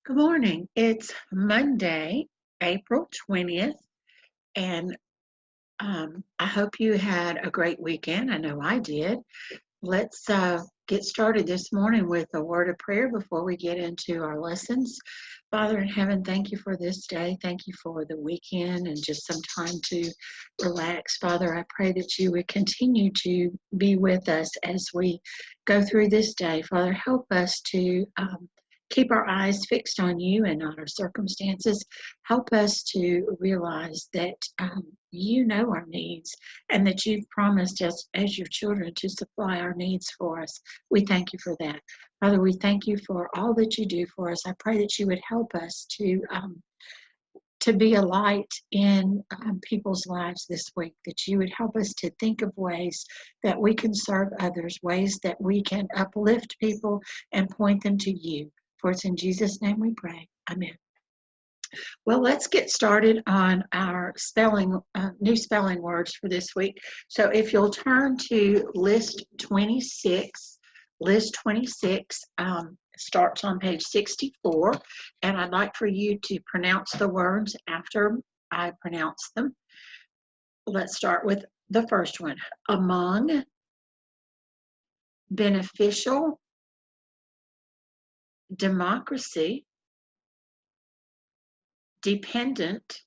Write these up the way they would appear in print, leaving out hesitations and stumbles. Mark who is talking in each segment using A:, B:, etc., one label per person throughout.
A: Good morning. It's Monday, April 20th, and I hope you had a great weekend. I know I did. Let's get started this morning with a word of prayer before we get into our lessons. Father in heaven, thank you for this day. Thank you for the weekend and just some time to relax. Father, I pray that you would continue to be with us as we go through this day. Father, help us to keep our eyes fixed on you and not our circumstances. Help us to realize that you know our needs and that you've promised us as your children to supply our needs for us. We thank you for that. Father, we thank you for all that you do for us. I pray that you would help us to be a light in people's lives this week, that you would help us to think of ways that we can serve others, ways that we can uplift people and point them to you. For it's in Jesus' name we pray. Amen. Well, let's get started on our new spelling words for this week. So if you'll turn to list 26, list 26 starts on page 64, and I'd like for you to pronounce the words after I pronounce them. Let's start with the first one. Among, beneficial, democracy, dependent,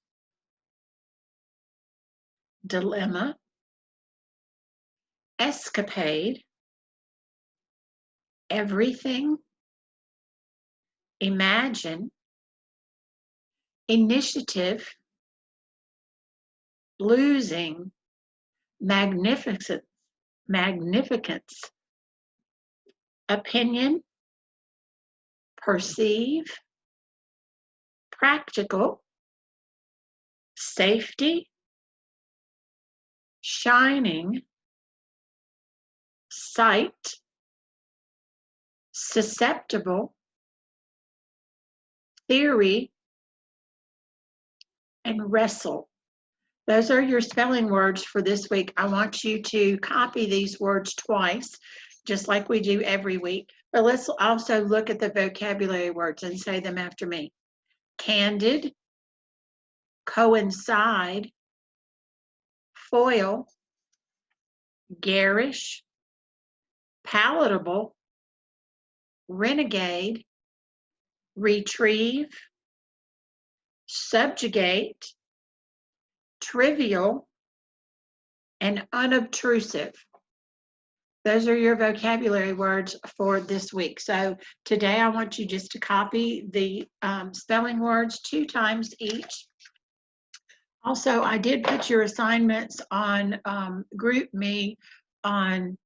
A: dilemma, escapade, everything, imagine, initiative, losing, magnificence, opinion, perceive, practical, safety, shining, sight, susceptible, theory, and wrestle. Those are your spelling words for this week. I want you to copy these words twice, just like we do every week. But let's also look at the vocabulary words and say them after me. Candid, coincide, foil, garish, palatable, renegade, retrieve, subjugate, trivial, and unobtrusive. Those are your vocabulary words for this week. So today I want you just to copy the spelling words 2 times each. Also, I did put your assignments on GroupMe on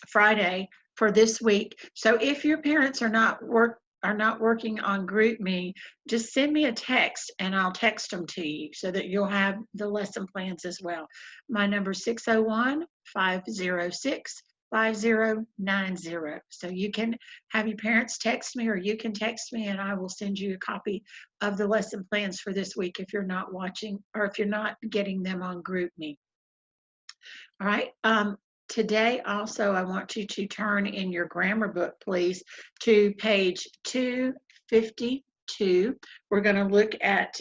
A: Friday for this week. So if your parents are not working on GroupMe, just send me a text and I'll text them to you so that you'll have the lesson plans as well. My number is 601-506-5090. So you can have your parents text me or you can text me and I will send you a copy of the lesson plans for this week if you're not watching or if you're not getting them on GroupMe. All right. Today also I want you to turn in your grammar book, please, to page 252. We're going to look at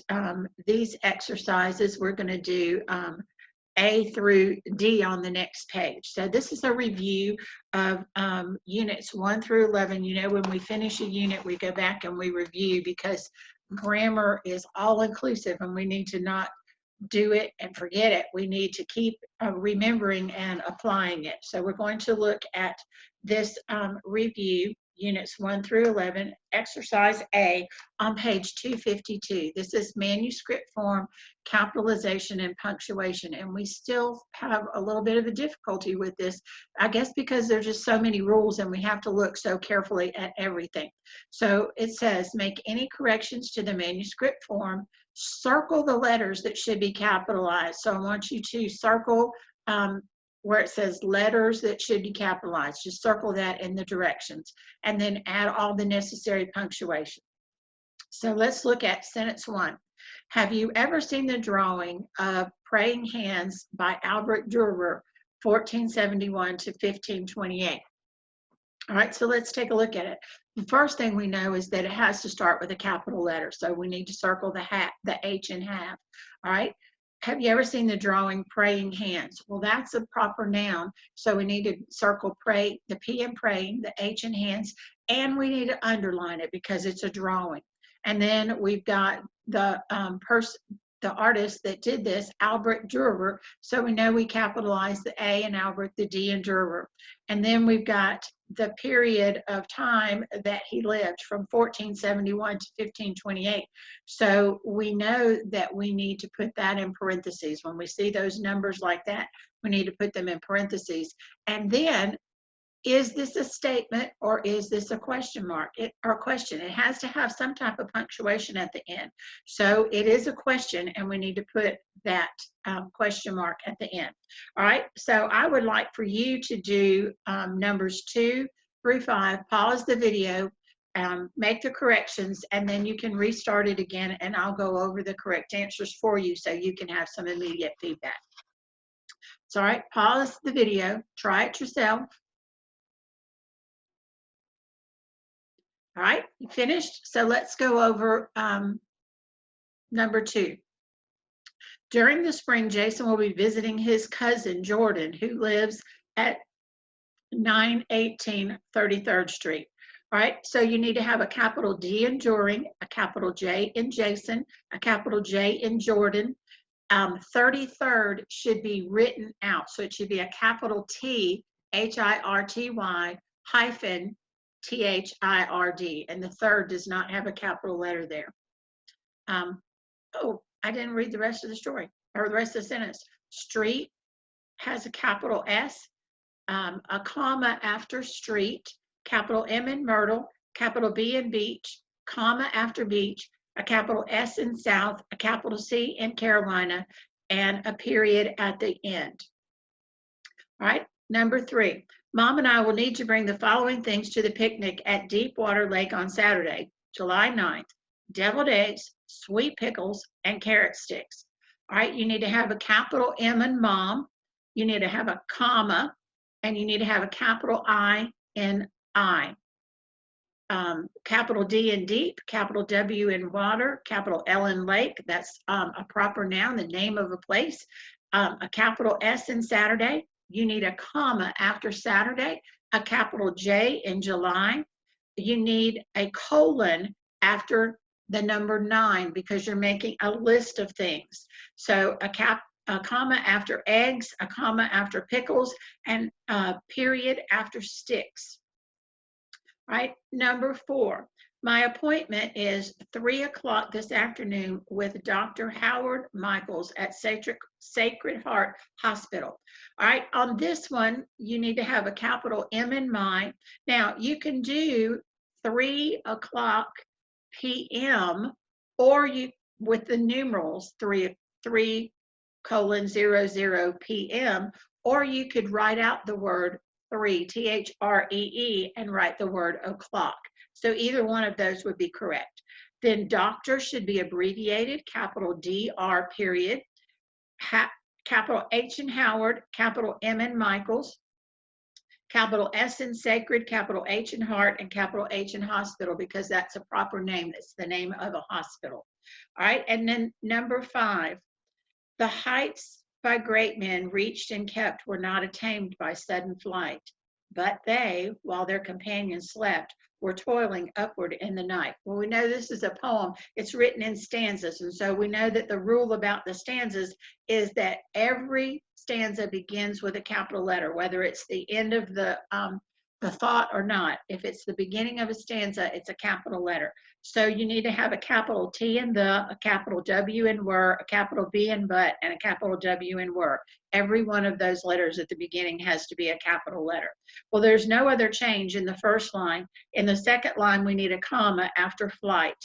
A: these exercises. We're going to do A through D on the next page. So this is a review of units 1 through 11. You know, when we finish a unit, we go back and we review because grammar is all inclusive and we need to not do it and forget it. We need to keep remembering and applying it. So we're going to look at this review, units 1 through 11, exercise A on page 252. This is manuscript form, capitalization, and punctuation. And we still have a little bit of a difficulty with this, I guess because there's just so many rules and we have to look so carefully at everything. So it says, make any corrections to the manuscript form, circle the letters that should be capitalized. So I want you to circle where it says letters that should be capitalized. Just circle that in the directions and then add all the necessary punctuation. So let's look at sentence 1. Have you ever seen the drawing of Praying Hands by Albert Durer, 1471 to 1528? All right, so let's take a look at it. The first thing we know is that it has to start with a capital letter. So we need to circle the H in half. All right. Have you ever seen the drawing praying hands? Well, that's a proper noun. So we need to circle pray, the P in praying, the H in hands, and we need to underline it because it's a drawing. And then we've got the the artist that did this, Albert Dürer. So we know we capitalize the A in Albert, the D in Dürer. And then we've got the period of time that he lived from 1471 to 1528. So we know that we need to put that in parentheses. When we see those numbers like that, we need to put them in parentheses. And then, is this a statement or is this a question mark or question? It has to have some type of punctuation at the end. So it is a question, and we need to put that question mark at the end. All right, so I would like for you to do numbers 2 through 5, pause the video, make the corrections, and then you can restart it again, and I'll go over the correct answers for you so you can have some immediate feedback. So, all right, pause the video, try it yourself. All right, you finished? So let's go over number 2. During the spring, Jason will be visiting his cousin, Jordan, who lives at 918 33rd Street. All right, so you need to have a capital D in during, a capital J in Jason, a capital J in Jordan. 33rd should be written out. So it should be a capital T, H-I-R-T-Y, hyphen T-H-I-R-D, and the third does not have a capital letter there. Oh, I didn't read the rest of the story, or the rest of the sentence. Street has a capital S, a comma after street, capital M in Myrtle, capital B in beach, comma after beach, a capital S in South, a capital C in Carolina, and a period at the end. All right, number 3. Mom and I will need to bring the following things to the picnic at Deepwater Lake on Saturday, July 9th. Deviled eggs, sweet pickles, and carrot sticks. All right, you need to have a capital M in mom. You need to have a comma, and you need to have a capital I in I. Capital D in deep, capital W in water, capital L in lake. That's a proper noun, the name of a place. A capital S in Saturday. You need a comma after Saturday, a capital J in July. You need a colon after the number 9 because you're making a list of things. So a comma after eggs, a comma after pickles, and a period after sticks. All right, number 4. My appointment is 3 o'clock this afternoon with Dr. Howard Michaels at Sacred Heart Hospital. All right, on this one, you need to have a capital M in mind. Now, you can do 3 o'clock p.m. or you with the numerals 3:00 p.m. or you could write out the word 3, T-H-R-E-E, and write the word o'clock. So either one of those would be correct. Then doctor should be abbreviated, capital D-R period, capital H in Howard, capital M in Michaels, capital S in Sacred, capital H in Heart, and capital H in Hospital because that's a proper name. That's the name of a hospital. All right, and then number 5, the heights by great men reached and kept were not attained by sudden flight, but they, while their companions slept, were toiling upward in the night. Well, we know this is a poem. It's written in stanzas, and so we know that the rule about the stanzas is that every stanza begins with a capital letter, whether it's the end of the thought or not. If it's the beginning of a stanza, it's a capital letter. So you need to have a capital T in the, a capital W in were, a capital B in but, and a capital W in were. Every one of those letters at the beginning has to be a capital letter. Well, there's no other change in the first line. In the second line, we need a comma after flight.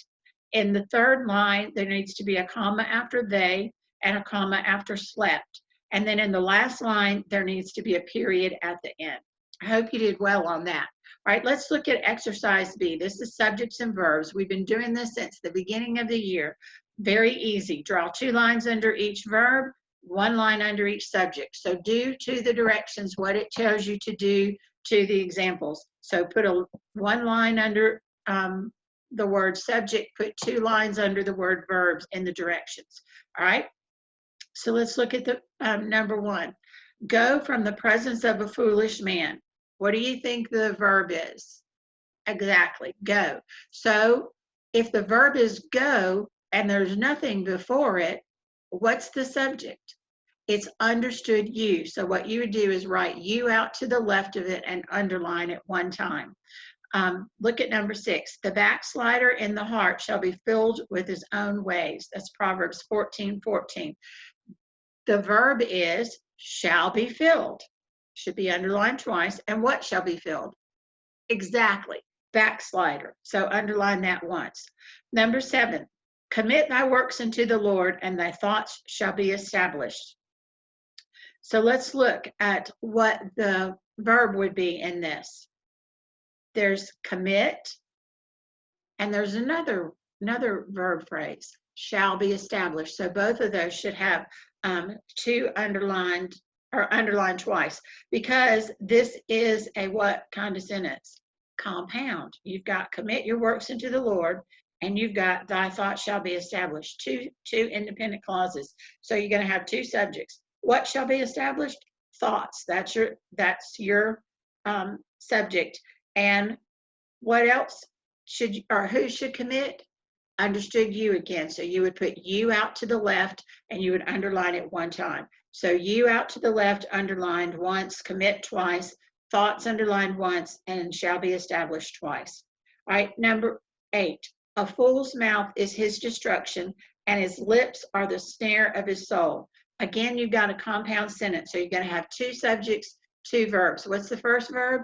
A: In the third line, there needs to be a comma after they and a comma after slept. And then in the last line, there needs to be a period at the end. I hope you did well on that. All right, let's look at exercise B. This is subjects and verbs. We've been doing this since the beginning of the year. Very easy. Draw 2 lines under each verb, 1 line under each subject. So do to the directions what it tells you to do to the examples. So put one line under the word subject, put 2 lines under the word verbs in the directions. All right. So let's look at the number 1. Go from the presence of a foolish man. What do you think the verb is? Exactly, go. So if the verb is go and there's nothing before it, what's the subject? It's understood you. So what you would do is write you out to the left of it and underline it one time. Look at number 6. The backslider in the heart shall be filled with his own ways. That's Proverbs 14:14. The verb is shall be filled. Should be underlined twice. And what shall be filled? Exactly, backslider. So underline that once. Number 7, commit thy works unto the Lord, and thy thoughts shall be established. So let's look at what the verb would be in this. There's commit, and there's another verb phrase, shall be established. So both of those should have 2 underlined or underlined twice, because this is a what kind of sentence? Compound. You've got commit your works into the Lord, and you've got thy thoughts shall be established. Two independent clauses. So you're going to have 2 subjects. What shall be established? Thoughts. That's your subject. And what else should, or who should commit? Understood you again. So you would put you out to the left and you would underline it one time. So you out to the left, underlined once, commit twice, thoughts underlined once, and shall be established twice. All right, number 8. A fool's mouth is his destruction, and his lips are the snare of his soul. Again, you've got a compound sentence. So you're going to have 2 subjects, 2 verbs. What's the first verb?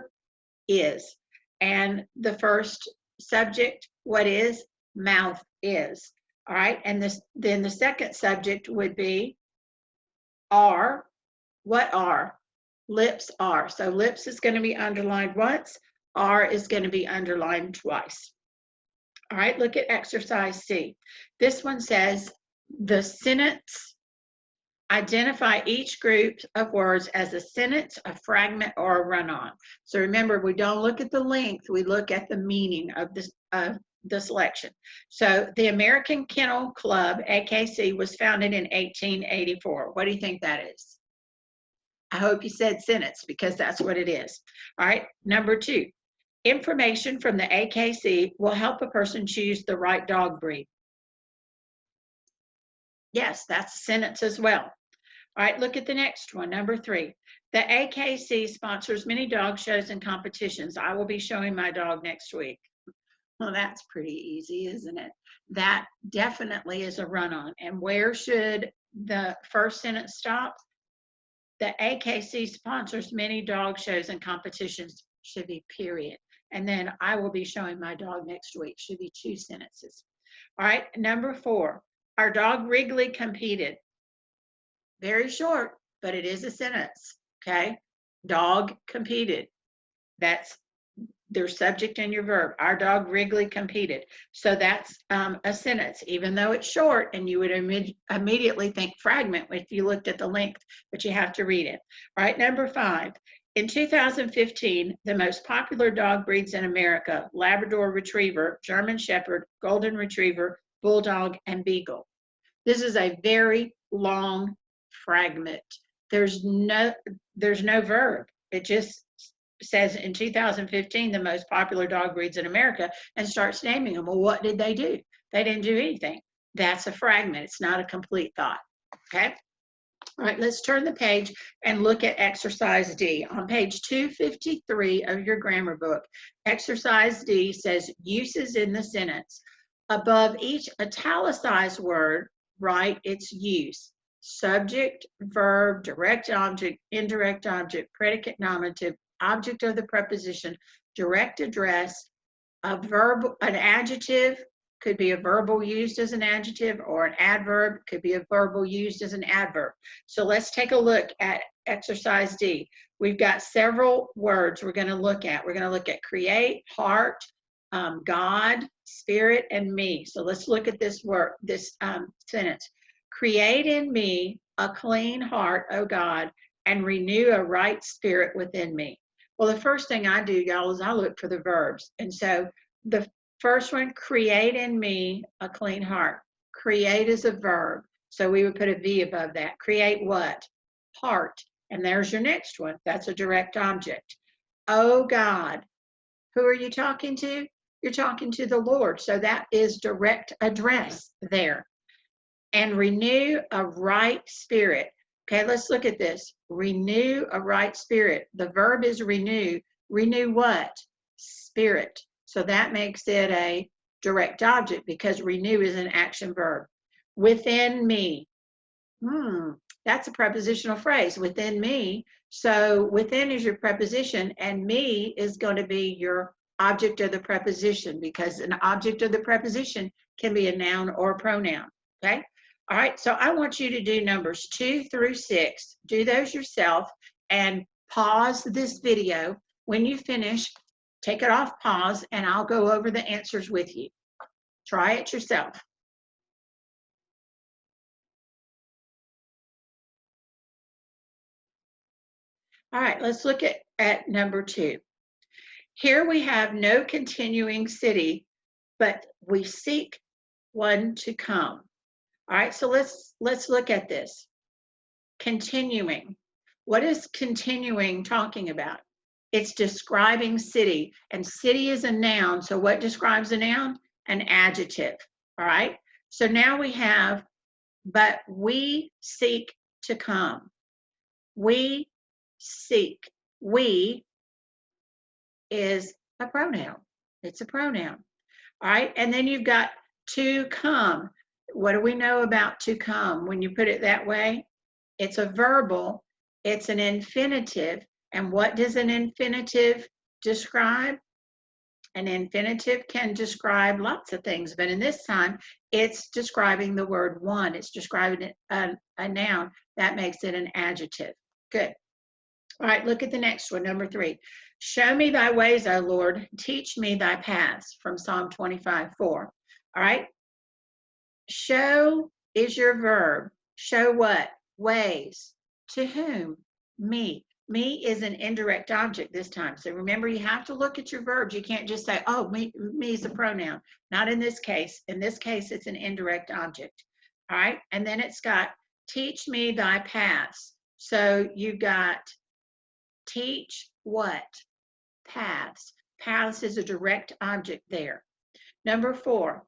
A: Is. And the first subject, what is? Mouth is. All right. And then the second subject would be are. What are? Lips are. So lips is going to be underlined once. Are is going to be underlined twice. All right. Look at exercise C. This one says the sentence, identify each group of words as a sentence, a fragment, or a run-on. So remember, we don't look at the length, we look at the meaning of the selection. So the American Kennel Club, AKC, was founded in 1884. What do you think that is? I hope you said sentence, because that's what it is. All right, number 2. Information from the AKC will help a person choose the right dog breed. Yes, that's a sentence as well. All right, look at the next one, number 3. The AKC sponsors many dog shows and competitions. I will be showing my dog next week. Well, that's pretty easy, isn't it? That definitely is a run-on. And where should the first sentence stop? The AKC sponsors many dog shows and competitions should be period. And then I will be showing my dog next week should be 2 sentences. All right, number 4. Our dog Wrigley competed. Very short, but it is a sentence, okay? Dog competed. That's their subject and your verb. Our dog Wrigley competed. So that's a sentence, even though it's short, and you would immediately think fragment if you looked at the length, but you have to read it. All right, number 5. In 2015, the most popular dog breeds in America, Labrador Retriever, German Shepherd, Golden Retriever, Bulldog, and Beagle. This is a very long fragment. There's no verb. It just says in 2015 the most popular dog breeds in America and starts naming them. Well, what did they do? They didn't do anything. That's a fragment. It's not a complete thought. Okay. All right, let's turn the page and look at exercise D. On page 253 of your grammar book, exercise D says uses in the sentence. Above each italicized word, write its use. Subject, verb, direct object, indirect object, predicate nominative, object of the preposition, direct address, a verb, an adjective could be a verbal used as an adjective, or an adverb could be a verbal used as an adverb. So let's take a look at exercise D. We've got several words we're going to look at. We're going to look at create, heart, God, spirit, and me. So let's look at this word, this sentence. Create in me a clean heart, O God, and renew a right spirit within me. Well, the first thing I do, y'all, is I look for the verbs. And so the first one, create in me a clean heart. Create is a verb. So we would put a V above that. Create what? Heart. And there's your next one. That's a direct object. Oh God. Who are you talking to? You're talking to the Lord. So that is direct address there. And renew a right spirit. Okay, let's look at this. Renew a right spirit. The verb is renew. Renew what? Spirit. So that makes it a direct object because renew is an action verb. Within me. That's a prepositional phrase. Within me. So within is your preposition, and me is going to be your object of the preposition, because an object of the preposition can be a noun or a pronoun. Okay. All right. So I want you to do numbers 2 through 6. Do those yourself and pause this video. When you finish, take it off pause, and I'll go over the answers with you. Try it yourself. All right, let's look at number 2. Here we have no continuing city, but we seek one to come. All right, so let's look at this. Continuing. What is continuing talking about? It's describing city, and city is a noun. So what describes a noun? An adjective. All right, so now we have, but we seek to come. We seek. We is a pronoun. It's a pronoun. All right. And then you've got to come. What do we know about to come? When you put it that way, it's a verbal, it's an infinitive. And what does an infinitive describe? An infinitive can describe lots of things, but in this time, it's describing the word one. It's describing a noun. That makes it an adjective. Good. All right, look at the next one, number 3. Show me thy ways, O Lord. Teach me thy paths, from Psalm 25:4. All right. Show is your verb. Show what? Ways. To whom? Me. Me is an indirect object this time. So remember, you have to look at your verbs. You can't just say, oh, me is a pronoun. Not in this case. In this case, it's an indirect object. All right. And then it's got teach me thy paths. So you got teach what? Paths. Paths is a direct object there. Number 4,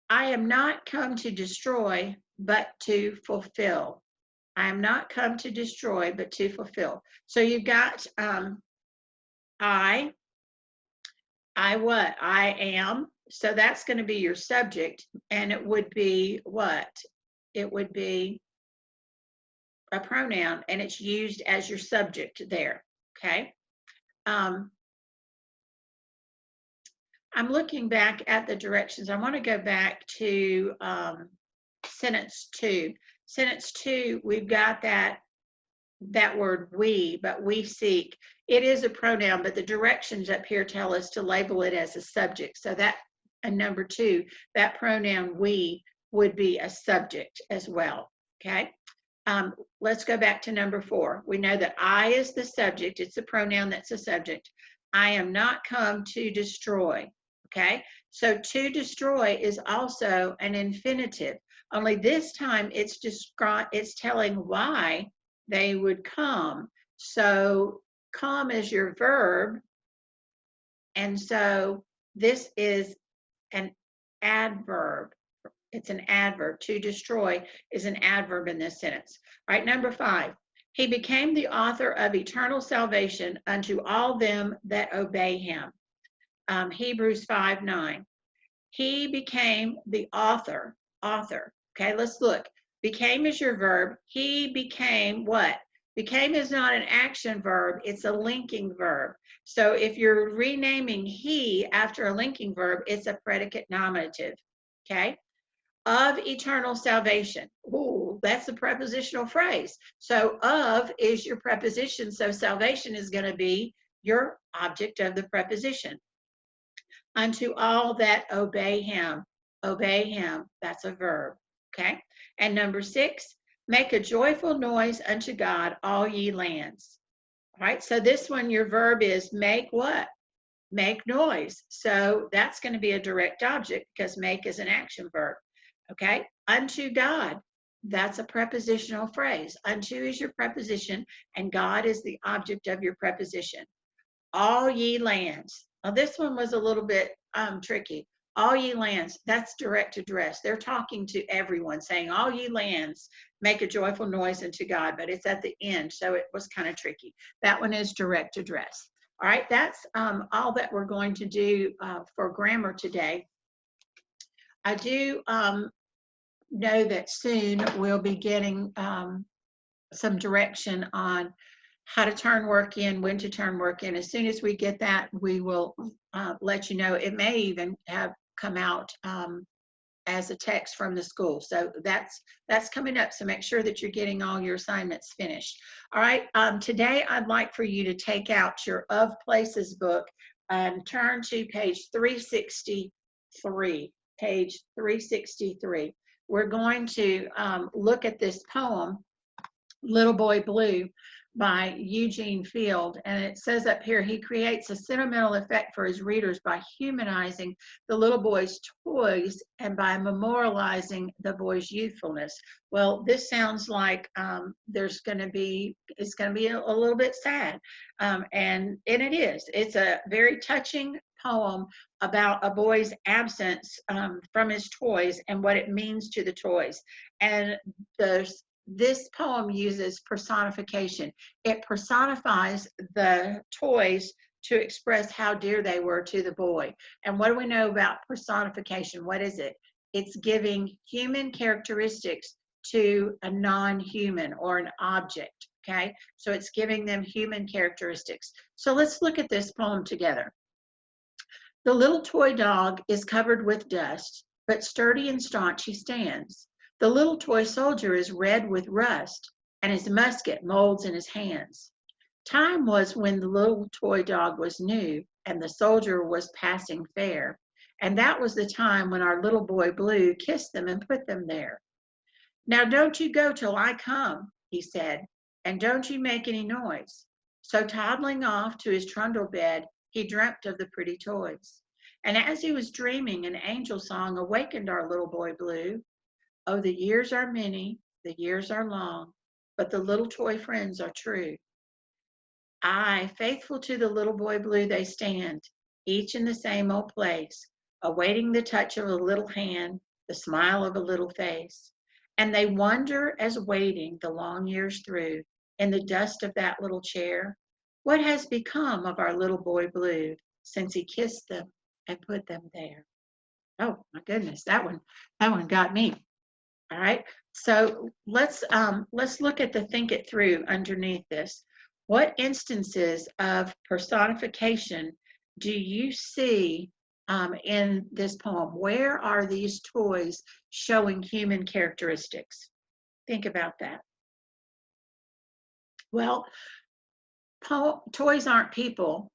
A: I am not come to destroy, but to fulfill. I am not come to destroy, but to fulfill. So you've got I what? I am. So that's going to be your subject, and it would be what? It would be a pronoun, and it's used as your subject there. Okay. I'm looking back at the directions. I want to go back to sentence 2. Sentence 2, we've got that word we, but we seek. It is a pronoun, but the directions up here tell us to label it as a subject. So that, and number 2, that pronoun we would be a subject as well. Okay. Let's go back to number 4. We know that I is the subject. It's a pronoun that's a subject. I am not come to destroy. Okay, so to destroy is also an infinitive, only this time it's telling why they would come. So come is your verb, and so this is an adverb. It's an adverb. To destroy is an adverb in this sentence. All right, number 5. He became the author of eternal salvation unto all them that obey him. Hebrews 5:9. He became the author. Okay, let's look. Became is your verb. He became what? Became is not an action verb. It's a linking verb. So if you're renaming he after a linking verb, it's a predicate nominative. Okay. Of eternal salvation. Ooh, that's a prepositional phrase. So of is your preposition. So salvation is going to be your object of the preposition. Unto all that obey him. Obey him, that's a verb. Okay. And number 6, make a joyful noise unto God, all ye lands. All right, so this one, your verb is make what? Make noise. So that's going to be a direct object because make is an action verb. Okay, unto God. That's a prepositional phrase. Unto is your preposition, and God is the object of your preposition. All ye lands. Now, this one was a little bit tricky. All ye lands, that's direct address. They're talking to everyone, saying, all ye lands, make a joyful noise unto God, but it's at the end, so it was kind of tricky. That one is direct address. All right, that's all that we're going to do for grammar today. I do know that soon we'll be getting some direction on how to turn work in, when to turn work in. As soon as we get that, we will let you know. It may even have come out as a text from the school. So that's coming up. So make sure that you're getting all your assignments finished. All right. Today, I'd like for you to take out your Of Places book and turn to page 363. Page 363. We're going to look at this poem, Little Boy Blue, by Eugene Field. And it says up here, he creates a sentimental effect for his readers by humanizing the little boy's toys and by memorializing the boy's youthfulness. Well, this sounds like it's going to be a little bit sad. And it is. It's a very touching poem about a boy's absence from his toys and what it means to the toys. And this poem uses personification. It personifies the toys to express how dear they were to the boy. And what do we know about personification? What is it? It's giving human characteristics to a non-human or an object, okay? So it's giving them human characteristics. So let's look at this poem together. The little toy dog is covered with dust, but sturdy and staunch he stands. The little toy soldier is red with rust, and his musket molds in his hands. Time was when the little toy dog was new, and the soldier was passing fair. And that was the time when our little boy Blue kissed them and put them there. Now don't you go till I come, he said, and don't you make any noise. So toddling off to his trundle bed, he dreamt of the pretty toys. And as he was dreaming, an angel song awakened our little boy Blue. Oh, the years are many, the years are long, but the little toy friends are true. Aye, faithful to the little boy Blue they stand, each in the same old place, awaiting the touch of a little hand, the smile of a little face. And they wonder as waiting the long years through, in the dust of that little chair, what has become of our little boy Blue since he kissed them and put them there. Oh my goodness, that one got me. All right, so let's look at the think it through underneath this. What instances of personification do you see in this poem? Where are these toys showing human characteristics? Think about that. Well, toys aren't people,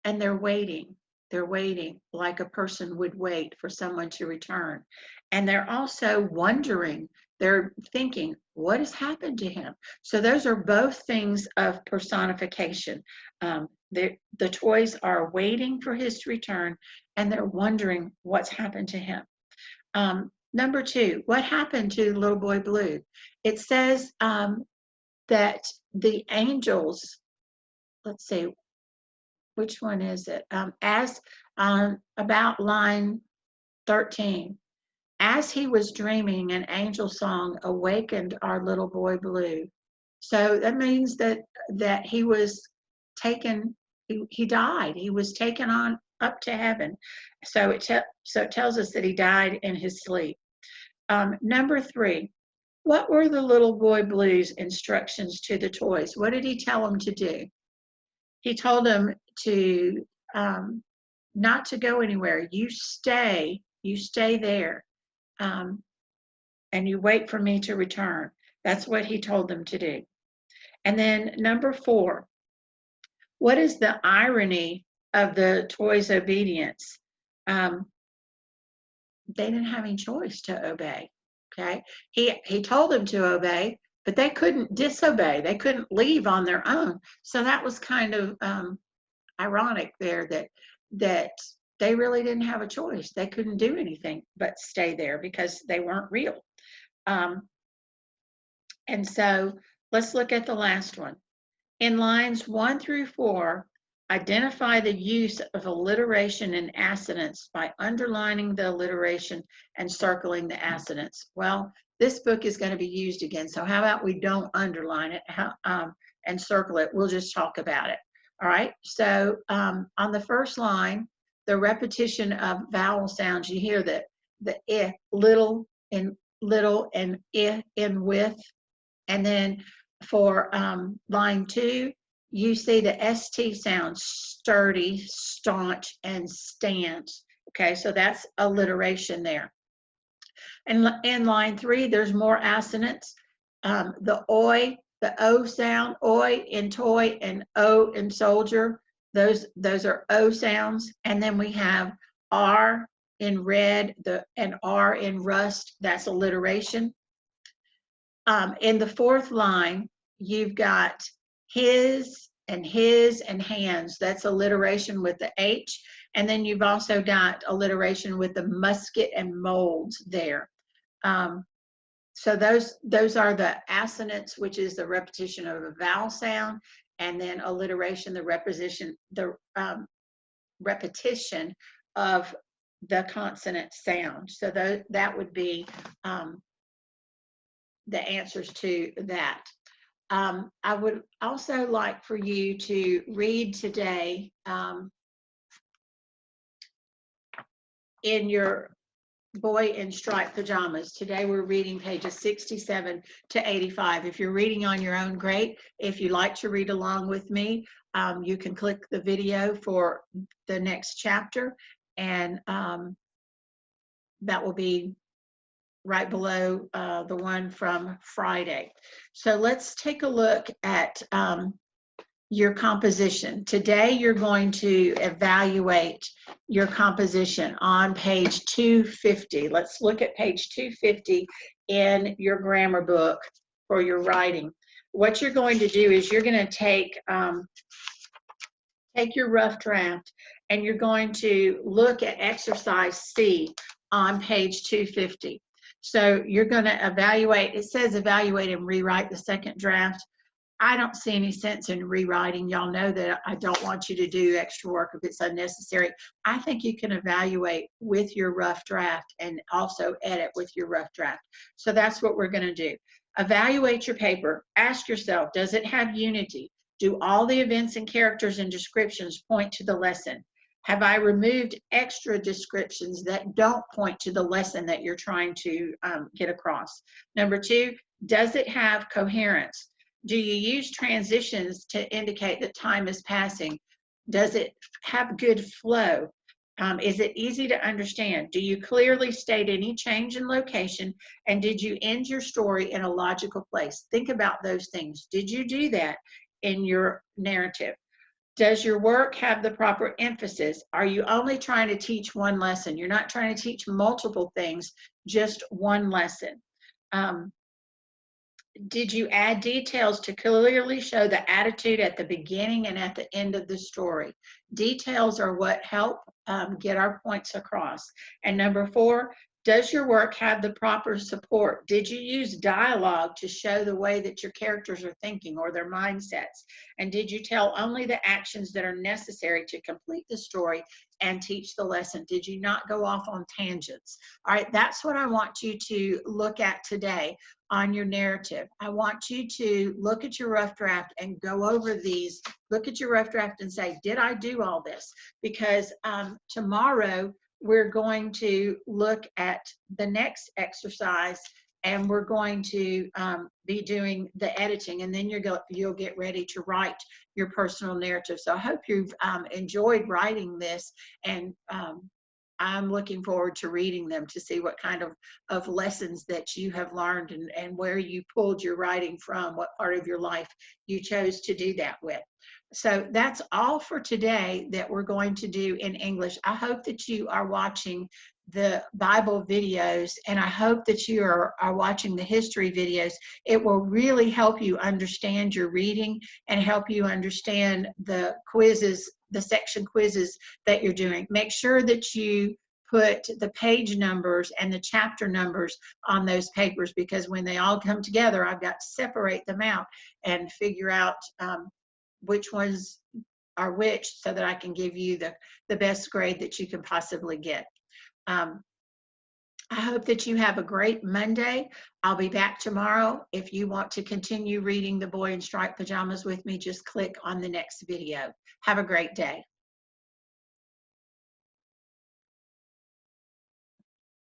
A: and they're waiting. They're waiting like a person would wait for someone to return. And they're also wondering, they're thinking, what has happened to him? So those are both things of personification. The toys are waiting for his return, and they're wondering what's happened to him. Number two, what happened to little boy Blue? It says that the angels, let's see, which one is it? About line 13. As he was dreaming, an angel song awakened our little boy Blue. So that means that he was taken, he died. He was taken on up to heaven. So it tells us that he died in his sleep. Number three, what were the little boy Blue's instructions to the toys? What did he tell them to do? He told them to not to go anywhere. You stay there, and you wait for me to return. That's what he told them to do. And then number four, what is the irony of the toys' obedience? They didn't have any choice to obey. Okay, he told them to obey, but they couldn't disobey. They couldn't leave on their own. So that was kind of ironic there, that they really didn't have a choice. They couldn't do anything but stay there because they weren't real. And so let's look at the last one. In lines 1 through 4, identify the use of alliteration and assonance by underlining the alliteration and circling the assonance. Well, this book is going to be used again, so how about we don't underline it and circle it? We'll just talk about it. All right, so on the first line, the repetition of vowel sounds, you hear the I, little and I in with. And then for line 2, you see the ST sound, sturdy, staunch, and stance. Okay, so that's alliteration there. And in line 3, there's more assonance. The oi, the O sound, oi in toy and O in soldier, those are O sounds. And then we have R in red, and R in rust, that's alliteration. In the fourth line, you've got his and hands. That's alliteration with the H. And then you've also got alliteration with the musket and molds there. So those are the assonance, which is the repetition of a vowel sound, and then alliteration, the repetition of the consonant sound. So that would be the answers to that. I would also like for you to read today in your Boy in Striped Pajamas. Today we're reading pages 67 to 85. If you're reading on your own, great. If you like to read along with me, you can click the video for the next chapter, and that will be right below the one from Friday. So let's take a look at your composition. Today you're going to evaluate your composition on page 250. Let's look at page 250 in your grammar book for your writing. What you're going to do is you're going to take your rough draft, and you're going to look at exercise C on page 250. So you're going to evaluate. It says evaluate and rewrite the second draft. I don't see any sense in rewriting. Y'all know that I don't want you to do extra work if it's unnecessary. I think you can evaluate with your rough draft and also edit with your rough draft. So that's what we're going to do. Evaluate your paper. Ask yourself, does it have unity? Do all the events and characters and descriptions point to the lesson? Have I removed extra descriptions that don't point to the lesson that you're trying to get across? Number 2, does it have coherence? Do you use transitions to indicate that time is passing? Does it have good flow? Is it easy to understand? Do you clearly state any change in location? And did you end your story in a logical place? Think about those things. Did you do that in your narrative? Does your work have the proper emphasis? Are you only trying to teach one lesson? You're not trying to teach multiple things, just one lesson. Did you add details to clearly show the attitude at the beginning and at the end of the story? Details are what help get our points across. And number 4, does your work have the proper support? Did you use dialogue to show the way that your characters are thinking or their mindsets? And did you tell only the actions that are necessary to complete the story and teach the lesson? Did you not go off on tangents? All right, that's what I want you to look at today on your narrative. I want you to look at your rough draft and go over these. Look at your rough draft and say, did I do all this? Because tomorrow we're going to look at the next exercise, and we're going to be doing the editing, and then you'll get ready to write your personal narrative. So I hope you've enjoyed writing this, and I'm looking forward to reading them to see what kind of lessons that you have learned, and where you pulled your writing from, what part of your life you chose to do that with. So that's all for today that we're going to do in English. I hope that you are watching the Bible videos, and I hope that you are watching the history videos. It will really help you understand your reading and help you understand the quizzes, the section quizzes that you're doing. Make sure that you put the page numbers and the chapter numbers on those papers, because when they all come together, I've got to separate them out and figure out which ones are which, so that I can give you the best grade that you can possibly get. I hope that you have a great Monday. I'll be back tomorrow. If you want to continue reading The Boy in Striped Pajamas with me, just click on the next video. Have a great day.